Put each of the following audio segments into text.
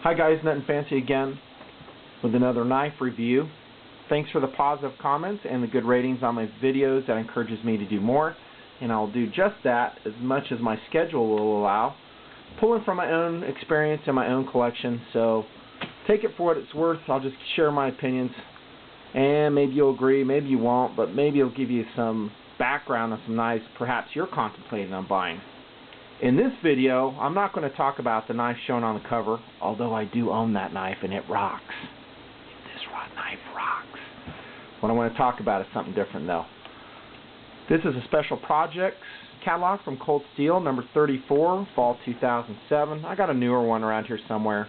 Hi guys, Nothing Fancy again with another knife review. Thanks for the positive comments and the good ratings on my videos. That encourages me to do more, and I'll do just that as much as my schedule will allow, pulling from my own experience and my own collection. So take it for what it's worth. I'll just share my opinions, and maybe you'll agree, maybe you won't, but maybe it'll give you some background on some knives perhaps you're contemplating on buying. In this video, I'm not going to talk about the knife shown on the cover, although I do own that knife and it rocks. This knife rocks. What I want to talk about is something different though. This is a Special Projects catalog from Cold Steel, number 34, fall 2007. I got a newer one around here somewhere.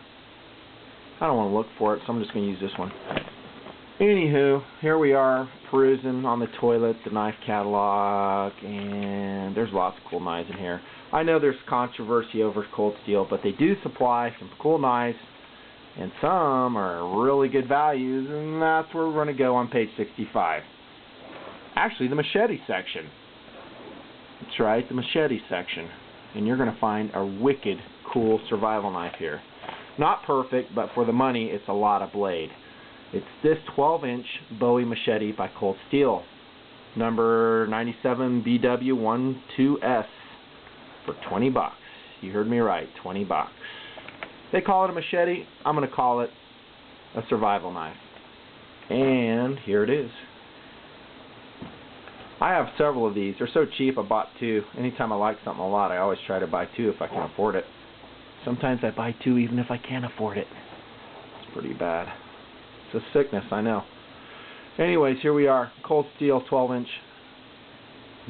I don't want to look for it, so I'm just going to use this one. Anywho, here we are perusing on the toilet, the knife catalog, and there's lots of cool knives in here. I know there's controversy over Cold Steel, but they do supply some cool knives, and some are really good values, and that's where we're going to go on page 65. Actually, the Machete section. That's right, the Machete section. And you're going to find a wicked cool survival knife here. Not perfect, but for the money, it's a lot of blade. It's this 12-inch Bowie Machete by Cold Steel, number 97 BW12S, for 20 bucks. You heard me right, 20 bucks. They call it a machete. I'm going to call it a survival knife. And here it is. I have several of these. They're so cheap, I bought two. Anytime I like something a lot, I always try to buy two if I can afford it. Sometimes I buy two even if I can't afford it. It's pretty bad. It's a sickness, I know. Anyways, here we are. Cold Steel 12-inch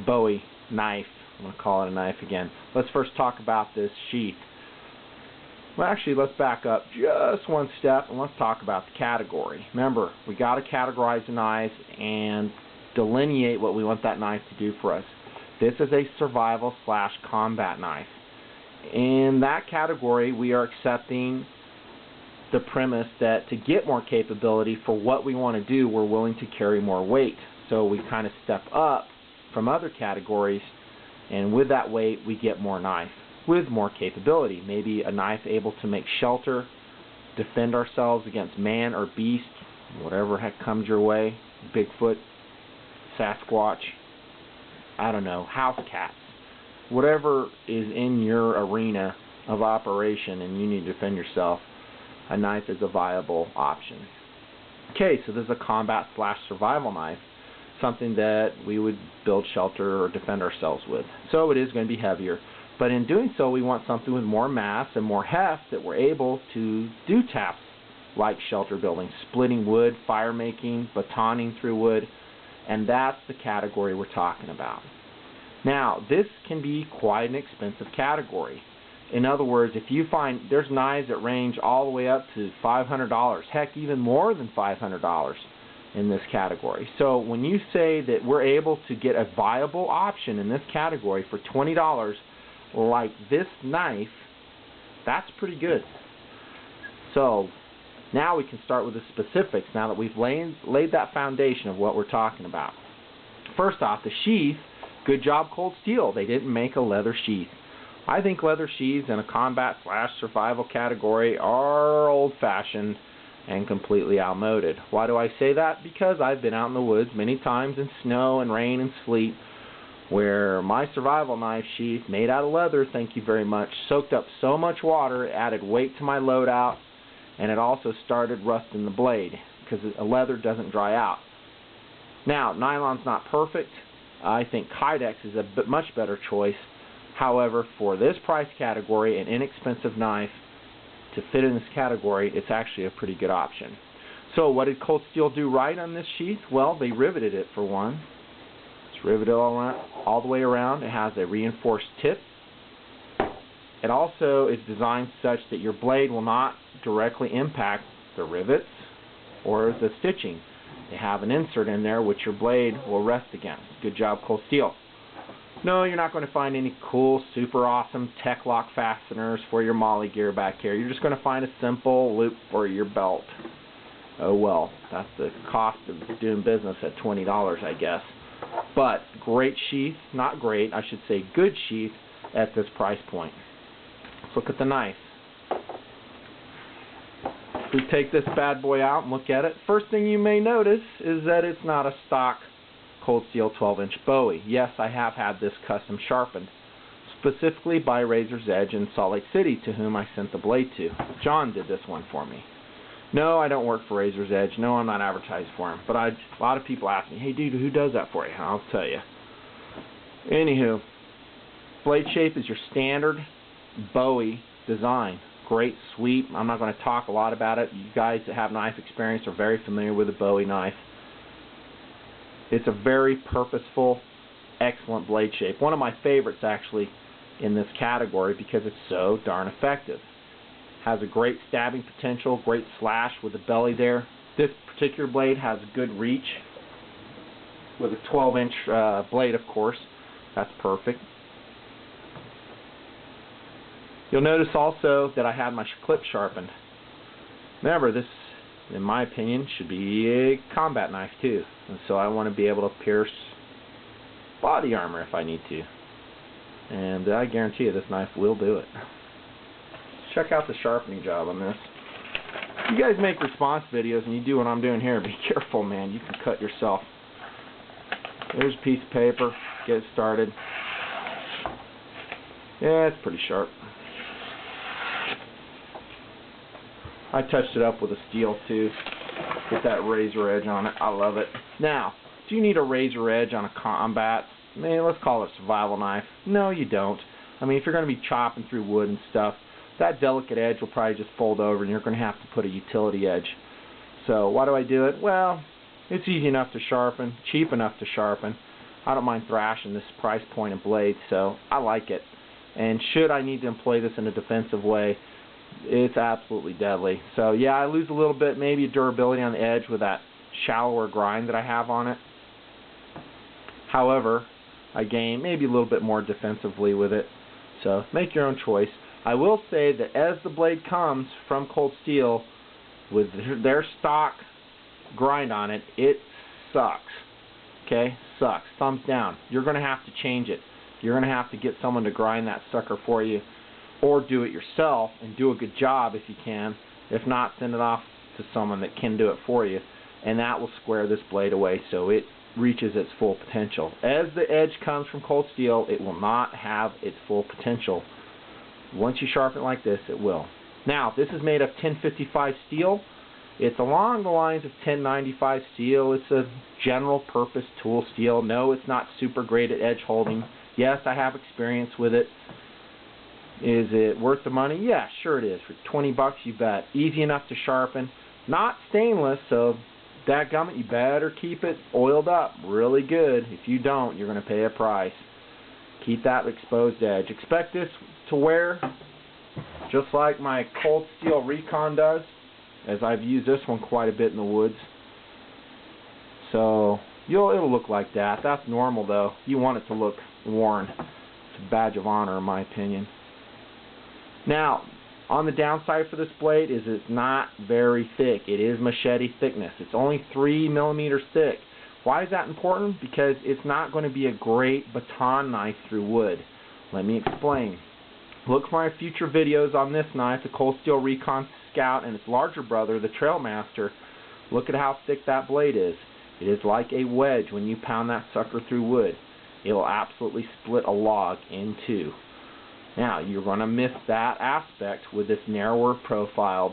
Bowie knife. I'm going to call it a knife again. Let's first talk about this sheath. Well, actually, let's back up just one step and let's talk about the category. Remember, we got to categorize the knives and delineate what we want that knife to do for us. This is a survival/combat knife. In that category, we are accepting the premise that to get more capability for what we want to do, we're willing to carry more weight. So we kind of step up from other categories, and with that weight, we get more knife with more capability. Maybe a knife able to make shelter, defend ourselves against man or beast, whatever heck comes your way, Bigfoot, Sasquatch, I don't know, house cats. Whatever is in your arena of operation and you need to defend yourself, a knife is a viable option. Okay, so this is a combat/survival knife, something that we would build shelter or defend ourselves with. So it is going to be heavier. But in doing so, we want something with more mass and more heft that we're able to do tasks like shelter building, splitting wood, fire making, batoning through wood, and that's the category we're talking about. Now, this can be quite an expensive category. In other words, if you find there's knives that range all the way up to $500, heck, even more than $500 in this category. So when you say that we're able to get a viable option in this category for $20 like this knife, that's pretty good. So now we can start with the specifics now that we've laid that foundation of what we're talking about. First off, the sheath, good job Cold Steel. They didn't make a leather sheath. I think leather sheaths in a combat/survival category are old-fashioned and completely outmoded. Why do I say that? Because I've been out in the woods many times in snow and rain and sleet where my survival knife sheath, made out of leather, thank you very much, soaked up so much water, it added weight to my loadout, and it also started rusting the blade because a leather doesn't dry out. Now, nylon's not perfect. I think Kydex is a much better choice. However, for this price category, an inexpensive knife to fit in this category, it's actually a pretty good option. So what did Cold Steel do right on this sheath? Well, they riveted it for one. It's riveted all the way around. It has a reinforced tip. It also is designed such that your blade will not directly impact the rivets or the stitching. They have an insert in there which your blade will rest against. Good job, Cold Steel. No, you're not going to find any cool, super awesome tech lock fasteners for your molly gear back here. You're just going to find a simple loop for your belt. Oh well, that's the cost of doing business at $20, I guess. But great sheath, not great, I should say good sheath at this price point. Let's look at the knife. We take this bad boy out and look at it. First thing you may notice is that it's not a stock cold steel 12-inch Bowie. Yes, I have had this custom sharpened, specifically by Razor's Edge in Salt Lake City, to whom I sent the blade to. John did this one for me. No, I don't work for Razor's Edge. No, I'm not advertised for him. But a lot of people ask me, hey dude, who does that for you? And I'll tell you. Anywho, blade shape is your standard Bowie design. Great sweep. I'm not going to talk a lot about it. You guys that have knife experience are very familiar with the Bowie knife. It's a very purposeful, excellent blade shape. One of my favorites actually in this category because it's so darn effective. Has a great stabbing potential, great slash with the belly there. This particular blade has good reach with a 12-inch blade, of course. That's perfect. You'll notice also that I had my clip sharpened. Remember, this, in my opinion, should be a combat knife too. And so I want to be able to pierce body armor if I need to. And I guarantee you this knife will do it. Check out the sharpening job on this. If you guys make response videos and you do what I'm doing here, be careful, man. You can cut yourself. There's a piece of paper. Get it started. Yeah, it's pretty sharp. I touched it up with a steel too. Get that razor edge on it. I love it. Now, do you need a razor edge on a combat? Man, let's call it a survival knife. No, you don't. I mean, if you're going to be chopping through wood and stuff, that delicate edge will probably just fold over and you're going to have to put a utility edge. So why do I do it? Well, it's easy enough to sharpen, cheap enough to sharpen. I don't mind thrashing this price point of blade, so I like it. And should I need to employ this in a defensive way, it's absolutely deadly. So yeah, I lose a little bit, maybe durability on the edge with that shallower grind that I have on it. However, I gain maybe a little bit more defensively with it. So make your own choice. I will say that as the blade comes from Cold Steel with their stock grind on it, it sucks. Okay? Sucks. Thumbs down. You're going to have to change it. You're going to have to get someone to grind that sucker for you, or do it yourself and do a good job if you can. If not, send it off to someone that can do it for you, and that will square this blade away so it reaches its full potential. As the edge comes from Cold Steel, it will not have its full potential. Once you sharpen it like this, it will. Now, this is made of 1055 steel. It's along the lines of 1095 steel. It's a general purpose tool steel. No, it's not super great at edge holding. Yes, I have experience with it. Is it worth the money? Yeah, sure it is. For 20 bucks, you bet. Easy enough to sharpen. Not stainless, so dadgummit, you better keep it oiled up really good. If you don't, you're going to pay a price. Keep that exposed edge. Expect this to wear just like my Cold Steel Recon does, as I've used this one quite a bit in the woods. So it'll look like that. That's normal though. You want it to look worn. It's a badge of honor in my opinion. Now, on the downside for this blade is it's not very thick. It is machete thickness. It's only 3 millimeters thick. Why is that important? Because it's not going to be a great baton knife through wood. Let me explain. Look for my future videos on this knife, the Cold Steel Recon Scout, and its larger brother, the Trailmaster. Look at how thick that blade is. It is like a wedge when you pound that sucker through wood. It will absolutely split a log in two. Now, you're going to miss that aspect with this narrower profiled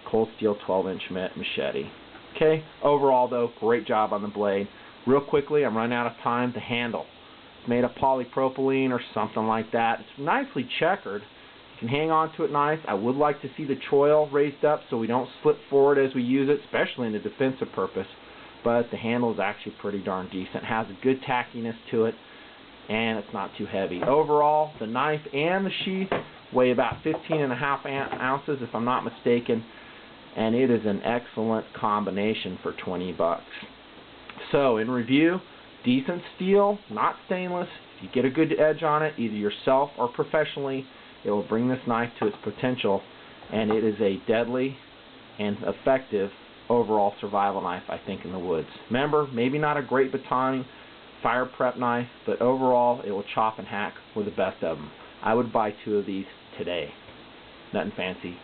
Cold Steel 12-inch machete. Okay, overall though, great job on the blade. Real quickly, I'm running out of time. The handle. It's made of polypropylene or something like that. It's nicely checkered. You can hang on to it nice. I would like to see the choil raised up so we don't slip forward as we use it, especially in a defensive purpose. But the handle is actually pretty darn decent. It has a good tackiness to it, and it's not too heavy. Overall, the knife and the sheath weigh about 15.5 ounces if I'm not mistaken, and it is an excellent combination for 20 bucks. So, in review, decent steel, not stainless. If you get a good edge on it, either yourself or professionally, it will bring this knife to its potential, and it is a deadly and effective overall survival knife, I think, in the woods. Remember, maybe not a great batoning, fire prep knife, but overall it will chop and hack with the best of them. I would buy 2 of these today. Nothing fancy.